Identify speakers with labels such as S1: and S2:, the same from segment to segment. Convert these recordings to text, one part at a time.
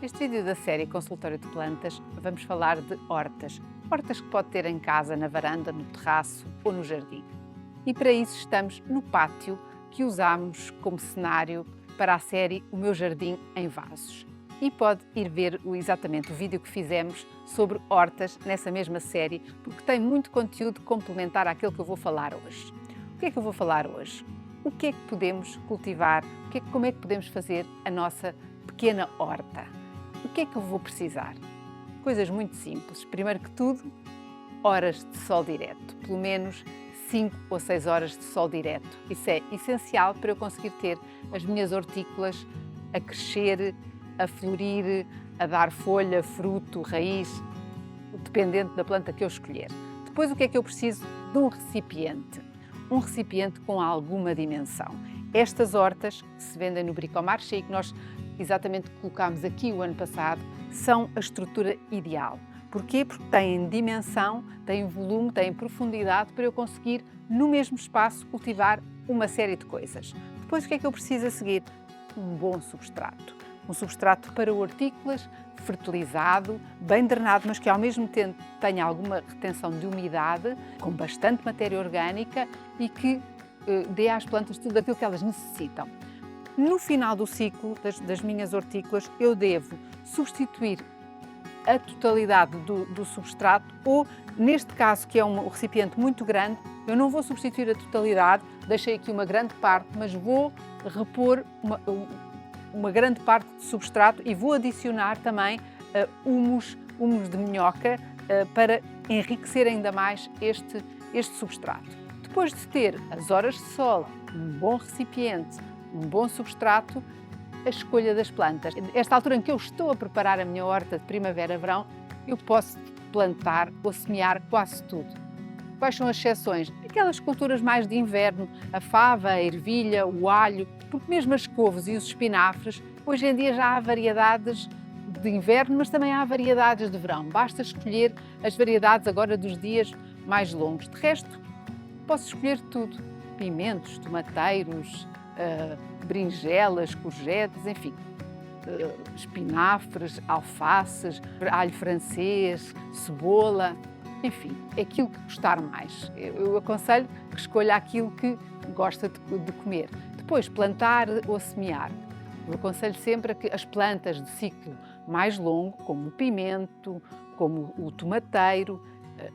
S1: Neste vídeo da série Consultório de Plantas, vamos falar de hortas. Hortas que pode ter em casa, na varanda, no terraço ou no jardim. E para isso estamos no pátio que usamos como cenário para a série O Meu Jardim em Vasos. E pode ir ver exatamente o vídeo que fizemos sobre hortas nessa mesma série, porque tem muito conteúdo complementar àquilo que eu vou falar hoje. O que é que eu vou falar hoje? O que é que podemos cultivar? Como é que podemos fazer a nossa pequena horta? O que é que eu vou precisar? Coisas muito simples. Primeiro que tudo, horas de sol direto. Pelo menos 5 ou 6 horas de sol direto. Isso é essencial para eu conseguir ter as minhas hortícolas a crescer, a florir, a dar folha, fruto, raiz, dependente da planta que eu escolher. Depois, o que é que eu preciso? De um recipiente. Um recipiente com alguma dimensão. Estas hortas que se vendem no Bricomarché e que nós exatamente colocámos aqui o ano passado, são a estrutura ideal. Porquê? Porque têm dimensão, têm volume, têm profundidade para eu conseguir, no mesmo espaço, cultivar uma série de coisas. Depois, o que é que eu preciso a seguir? Um bom substrato. Um substrato para hortícolas, fertilizado, bem drenado, mas que ao mesmo tempo tenha alguma retenção de umidade, com bastante matéria orgânica e que dê às plantas tudo aquilo que elas necessitam. No final do ciclo das minhas hortícolas, eu devo substituir a totalidade do substrato ou, neste caso, que é um recipiente muito grande, eu não vou substituir a totalidade, deixei aqui uma grande parte, mas vou repor uma grande parte de substrato e vou adicionar também humus de minhoca para enriquecer ainda mais este substrato. Depois de ter as horas de sol, um bom recipiente, um bom substrato, a escolha das plantas. Esta altura em que eu estou a preparar a minha horta de primavera-verão, eu posso plantar ou semear quase tudo. Quais são as exceções? Aquelas culturas mais de inverno, a fava, a ervilha, o alho, porque mesmo as couves e os espinafres, hoje em dia já há variedades de inverno, mas também há variedades de verão. Basta escolher as variedades agora dos dias mais longos. De resto, posso escolher tudo. Pimentos, tomateiros, berinjelas, courgettes, enfim, espinafres, alfaces, alho francês, cebola, enfim, aquilo que gostar mais. Eu aconselho que escolha aquilo que gosta de comer. Depois, plantar ou semear. Eu aconselho sempre que as plantas de ciclo mais longo, como o pimento, como o tomateiro,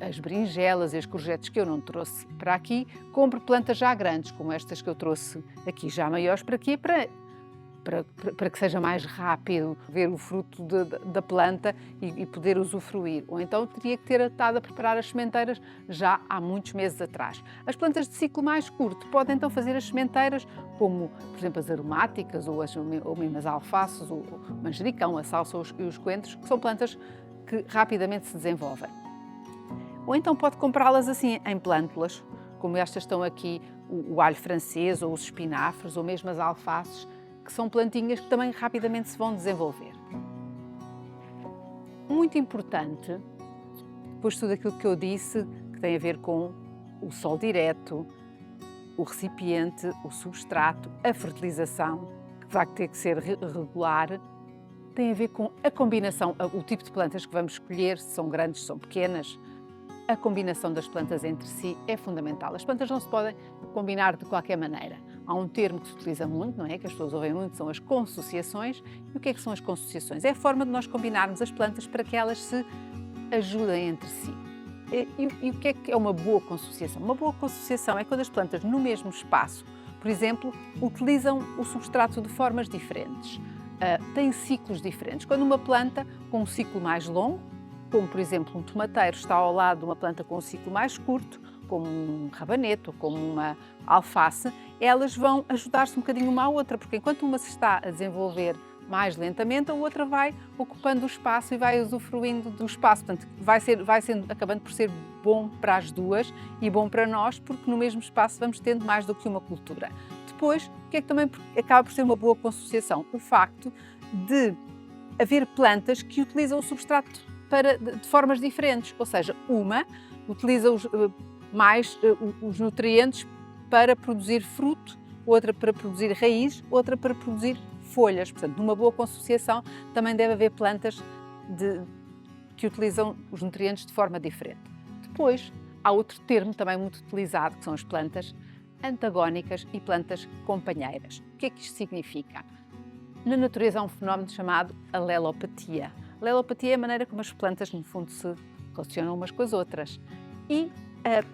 S1: as berinjelas e as courgettes que eu não trouxe para aqui, compre plantas já grandes, como estas que eu trouxe aqui, já maiores para aqui, para que seja mais rápido ver o fruto da planta e poder usufruir. Ou então teria que ter estado a preparar as sementeiras já há muitos meses atrás. As plantas de ciclo mais curto podem então fazer as sementeiras, como por exemplo as aromáticas ou mesmo as alfaces, o manjericão, a salsa e os coentros, que são plantas que rapidamente se desenvolvem. Ou então pode comprá-las assim em plântulas, como estas estão aqui, o alho francês ou os espinafres ou mesmo as alfaces, que são plantinhas que também rapidamente se vão desenvolver. Muito importante, depois de tudo aquilo que eu disse, que tem a ver com o sol direto, o recipiente, o substrato, a fertilização, que vai ter que ser regular, tem a ver com a combinação, o tipo de plantas que vamos escolher, se são grandes, se são pequenas. A combinação das plantas entre si é fundamental. As plantas não se podem combinar de qualquer maneira. Há um termo que se utiliza muito, não é? Que as pessoas ouvem muito, são as consociações. E o que é que são as consociações? É a forma de nós combinarmos as plantas para que elas se ajudem entre si. E o que é uma boa consociação? Uma boa consociação é quando as plantas no mesmo espaço, por exemplo, utilizam o substrato de formas diferentes. Têm ciclos diferentes. Quando uma planta com um ciclo mais longo, como por exemplo um tomateiro, está ao lado de uma planta com um ciclo mais curto, como um rabanete ou como uma alface, elas vão ajudar-se um bocadinho uma à outra, porque enquanto uma se está a desenvolver mais lentamente, a outra vai ocupando o espaço e vai usufruindo do espaço. Portanto, vai sendo, acabando por ser bom para as duas e bom para nós, porque no mesmo espaço vamos tendo mais do que uma cultura. Depois, o que é que também acaba por ser uma boa consociação? O facto de haver plantas que utilizam o substrato de formas diferentes, ou seja, uma utiliza mais os nutrientes para produzir fruto, outra para produzir raiz, outra para produzir folhas. Portanto, numa boa consociação também deve haver plantas que utilizam os nutrientes de forma diferente. Depois, há outro termo também muito utilizado, que são as plantas antagónicas e plantas companheiras. O que é que isto significa? Na natureza há um fenómeno chamado alelopatia. Alelopatia é a maneira como as plantas, no fundo, se relacionam umas com as outras. E,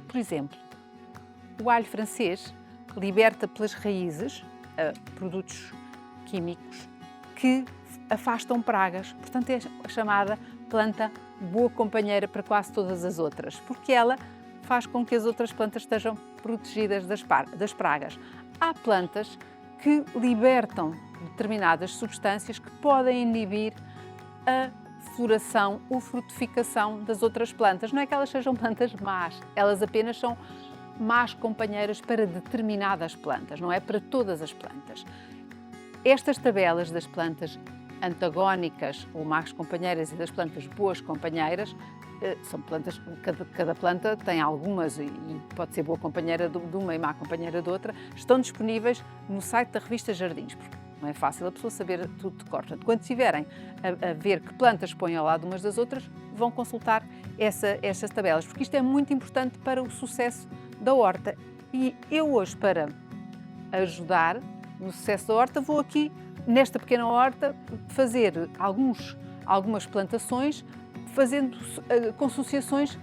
S1: por exemplo, o alho francês liberta pelas raízes produtos químicos que afastam pragas. Portanto, é a chamada planta boa companheira para quase todas as outras, porque ela faz com que as outras plantas estejam protegidas das pragas. Há plantas que libertam determinadas substâncias que podem inibir a floração ou frutificação das outras plantas. Não é que elas sejam plantas más, elas apenas são más companheiras para determinadas plantas, não é para todas as plantas. Estas tabelas das plantas antagónicas ou más companheiras e das plantas boas companheiras são plantas, cada planta tem algumas e pode ser boa companheira de uma e má companheira de outra, estão disponíveis no site da revista Jardins, porque não é fácil a pessoa saber tudo de cor. Portanto, quando estiverem a ver que plantas põem ao lado umas das outras, vão consultar essas tabelas, porque isto é muito importante para o sucesso da horta. E eu hoje, para ajudar no sucesso da horta, vou aqui, nesta pequena horta, fazer algumas plantações, fazendo consociações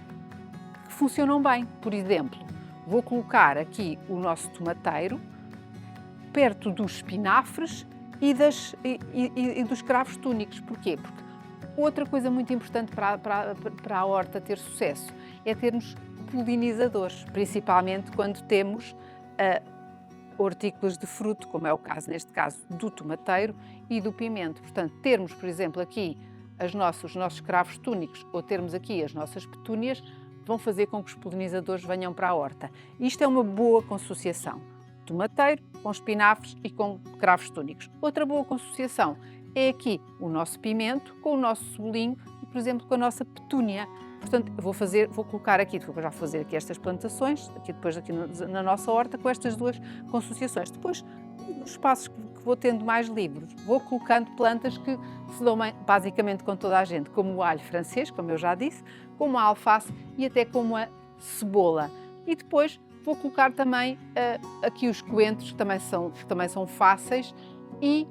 S1: que funcionam bem. Por exemplo, vou colocar aqui o nosso tomateiro perto dos espinafres e dos cravos túnicos. Porquê? Porque outra coisa muito importante para a horta ter sucesso é termos polinizadores, principalmente quando temos hortícolas de fruto, como é o caso, neste caso, do tomateiro e do pimento. Portanto, termos, por exemplo, aqui os nossos cravos túnicos ou termos aqui as nossas petúnias vão fazer com que os polinizadores venham para a horta. Isto é uma boa consociação. Tomateiro com espinafres e com cravos túnicos. Outra boa consociação é aqui o nosso pimento com o nosso cebolinho e, por exemplo, com a nossa petúnia. Portanto, vou colocar aqui, vou já fazer aqui estas plantações, depois na nossa horta, com estas duas consociações. Depois, nos espaços que vou tendo mais livres, vou colocando plantas que se dão basicamente com toda a gente, como o alho francês, como eu já disse, como a alface e até como a cebola. E depois vou colocar também aqui os coentros, que também são fáceis, e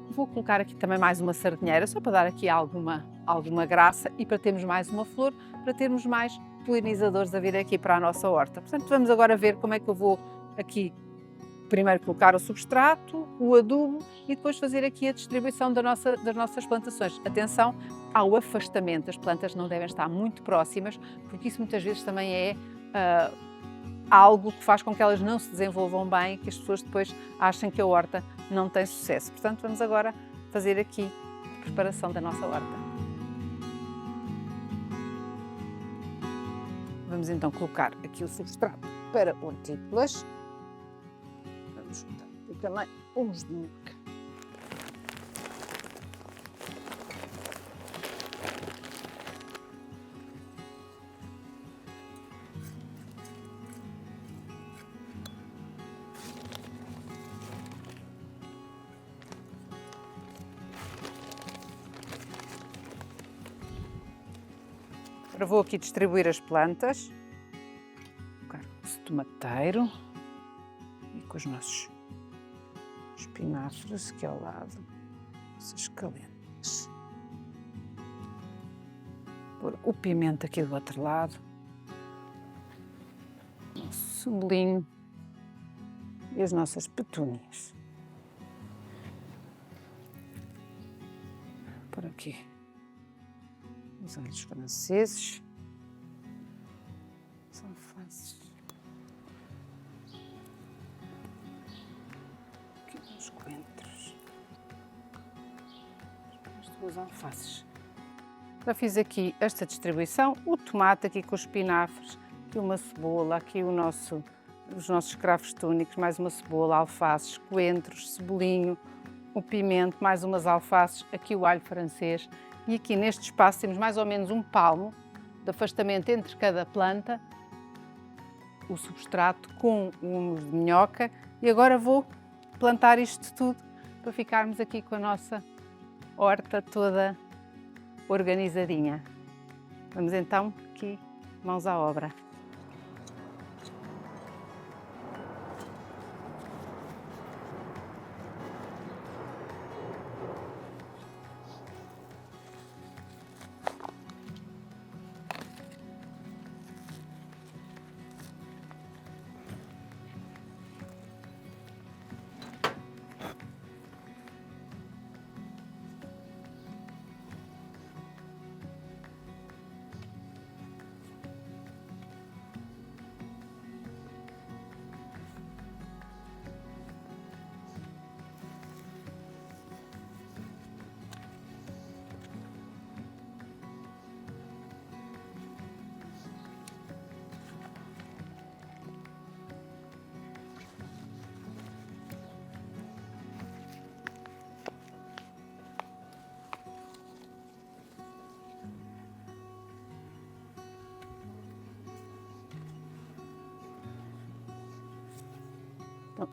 S1: vou colocar aqui também mais uma sardinheira, só para dar aqui alguma graça e para termos mais uma flor, para termos mais polinizadores a vir aqui para a nossa horta. Portanto, vamos agora ver como é que eu vou aqui primeiro colocar o substrato, o adubo e depois fazer aqui a distribuição das nossas plantações. Atenção ao afastamento, as plantas não devem estar muito próximas, porque isso muitas vezes também é algo que faz com que elas não se desenvolvam bem, que as pessoas depois achem que a horta não tem sucesso. Portanto, vamos agora fazer aqui a preparação da nossa horta. Vamos então colocar aqui o substrato para hortícolas. Vamos juntar aqui também uns de muca. Agora vou aqui distribuir as plantas, colocar esse tomateiro e com os nossos espinafres aqui ao lado, essas calendas. Pôr o pimento aqui do outro lado, o nosso cebolinho e as nossas petúnias. Por aqui os alhos franceses, as alfaces, aqui os coentros, as duas alfaces. Já fiz aqui esta distribuição, o tomate aqui com os espinafres, aqui uma cebola, aqui os nossos cravos túnicos, mais uma cebola, alfaces, coentros, cebolinho, o pimento, mais umas alfaces, aqui o alho francês. E aqui neste espaço temos mais ou menos um palmo de afastamento entre cada planta, o substrato com o humus de minhoca. E agora vou plantar isto tudo para ficarmos aqui com a nossa horta toda organizadinha. Vamos então aqui, mãos à obra.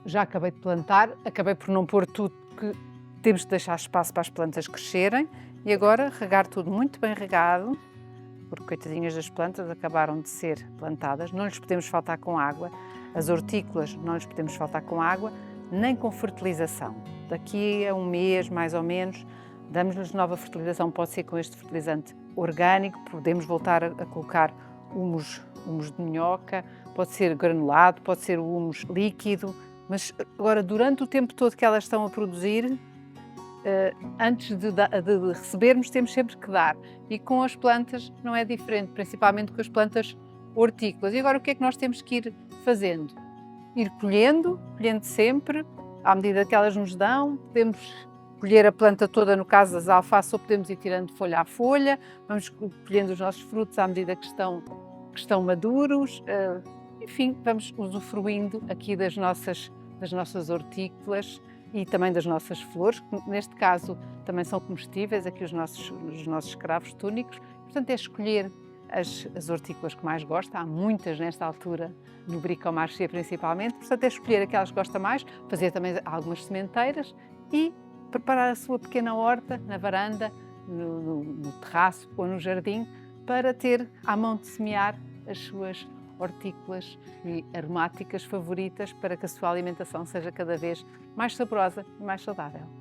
S1: Já acabei de plantar, acabei por não pôr tudo, que temos de deixar espaço para as plantas crescerem e agora regar tudo muito bem regado, porque coitadinhas das plantas acabaram de ser plantadas, não lhes podemos faltar com água, as hortícolas não lhes podemos faltar com água, nem com fertilização. Daqui a um mês, mais ou menos, damos-lhes nova fertilização, pode ser com este fertilizante orgânico, podemos voltar a colocar humus de minhoca, pode ser granulado, pode ser o humus líquido, mas agora durante o tempo todo que elas estão a produzir, antes de recebermos temos sempre que dar. E com as plantas não é diferente, principalmente com as plantas hortícolas. E agora o que é que nós temos que ir fazendo? Ir colhendo sempre, à medida que elas nos dão, podemos colher a planta toda, no caso das alfaces, ou podemos ir tirando folha a folha, vamos colhendo os nossos frutos à medida que estão maduros, enfim, vamos usufruindo aqui das nossas hortícolas e também das nossas flores, que neste caso também são comestíveis, aqui os nossos cravos túnicos. Portanto, é escolher as hortícolas que mais gosta, há muitas nesta altura, no Bricomarché principalmente, portanto é escolher aquelas que gosta mais, fazer também algumas sementeiras e preparar a sua pequena horta na varanda, no terraço ou no jardim, para ter à mão de semear as suas hortícolas e aromáticas favoritas, para que a sua alimentação seja cada vez mais saborosa e mais saudável.